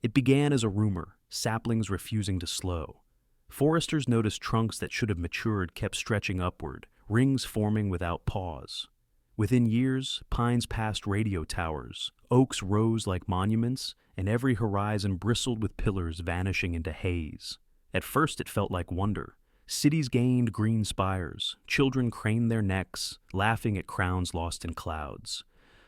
It began as a rumor, saplings refusing to slow. Foresters noticed trunks that should have matured kept stretching upward, rings forming without pause. Within years, pines passed radio towers, oaks rose like monuments, and every horizon bristled with pillars vanishing into haze. At first it felt like wonder. Cities gained green spires, children craned their necks, laughing at crowns lost in clouds.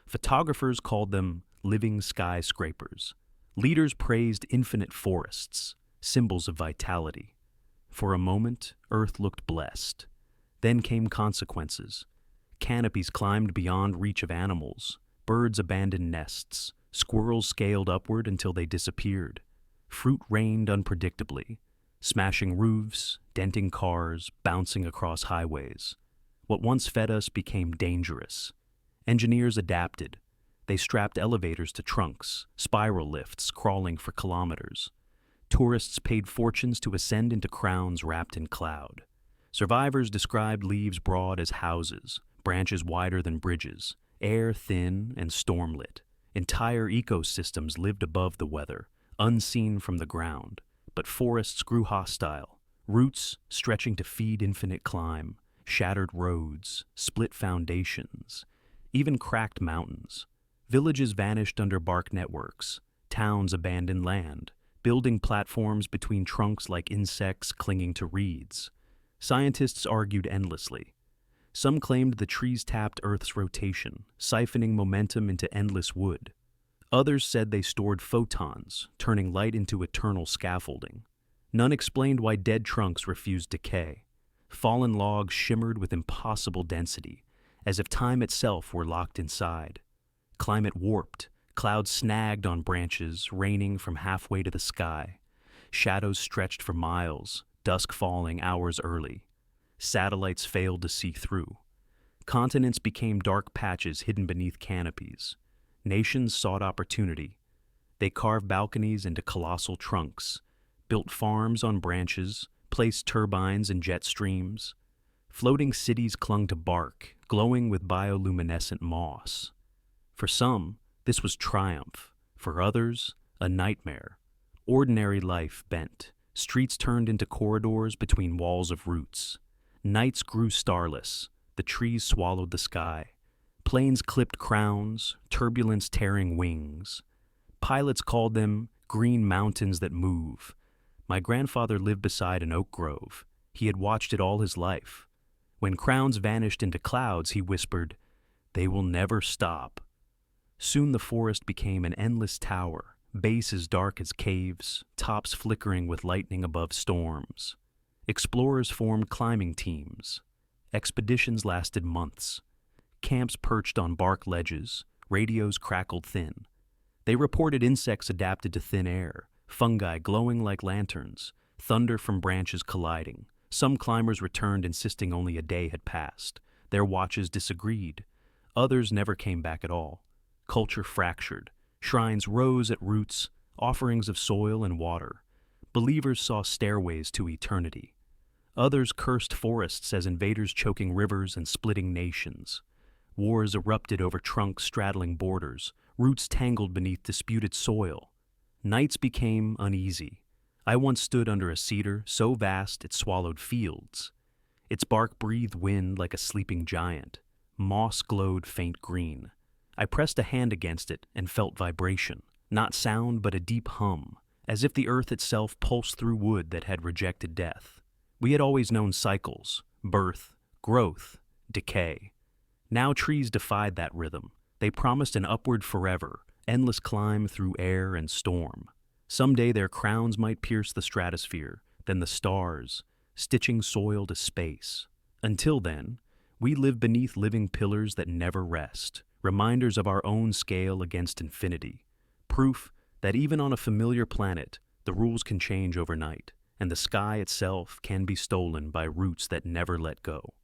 Photographers called them living skyscrapers. Leaders praised infinite forests, symbols of vitality. For a moment, Earth looked blessed. Then came consequences. Canopies climbed beyond reach of animals. Birds abandoned nests. Squirrels scaled upward until they disappeared. Fruit rained unpredictably, smashing roofs, denting cars, bouncing across highways. What once fed us became dangerous. Engineers adapted. They strapped elevators to trunks, spiral lifts crawling for kilometers. Tourists paid fortunes to ascend into crowns wrapped in cloud. Survivors described leaves broad as houses, branches wider than bridges, air thin and stormlit. Entire ecosystems lived above the weather, unseen from the ground. But forests grew hostile, roots stretching to feed infinite climb, shattered roads, split foundations, even cracked mountains. Villages vanished under bark networks, towns abandoned land, building platforms between trunks like insects clinging to reeds. Scientists argued endlessly. Some claimed the trees tapped Earth's rotation, siphoning momentum into endless wood. Others said they stored photons, turning light into eternal scaffolding. None explained why dead trunks refused decay. Fallen logs shimmered with impossible density, as if time itself were locked inside. Climate warped. Clouds snagged on branches, raining from halfway to the sky. Shadows stretched for miles, dusk falling hours early. Satellites failed to see through. Continents became dark patches hidden beneath canopies. Nations sought opportunity. They carved balconies into colossal trunks, built farms on branches, placed turbines in jet streams. Floating cities clung to bark, glowing with bioluminescent moss. For some, this was triumph. For others, a nightmare. Ordinary life bent. Streets turned into corridors between walls of roots. Nights grew starless. The trees swallowed the sky. Planes clipped crowns, turbulence tearing wings. Pilots called them green mountains that move. My grandfather lived beside an oak grove. He had watched it all his life. When crowns vanished into clouds, he whispered, "They will never stop." Soon the forest became an endless tower, bases dark as caves, tops flickering with lightning above storms. Explorers formed climbing teams. Expeditions lasted months. Camps perched on bark ledges, radios crackled thin. They reported insects adapted to thin air, fungi glowing like lanterns, thunder from branches colliding. Some climbers returned insisting only a day had passed. Their watches disagreed. Others never came back at all. Culture fractured. Shrines rose at roots, offerings of soil and water. Believers saw stairways to eternity. Others cursed forests as invaders choking rivers and splitting nations. Wars erupted over trunks straddling borders, roots tangled beneath disputed soil. Nights became uneasy. I once stood under a cedar so vast it swallowed fields. Its bark breathed wind like a sleeping giant. Moss glowed faint green. I pressed a hand against it and felt vibration, not sound but a deep hum, as if the earth itself pulsed through wood that had rejected death. We had always known cycles, birth, growth, decay. Now trees defied that rhythm. They promised an upward forever, endless climb through air and storm. Someday their crowns might pierce the stratosphere, then the stars, stitching soil to space. Until then, we live beneath living pillars that never rest. Reminders of our own scale against infinity. Proof that even on a familiar planet, the rules can change overnight, and the sky itself can be stolen by roots that never let go.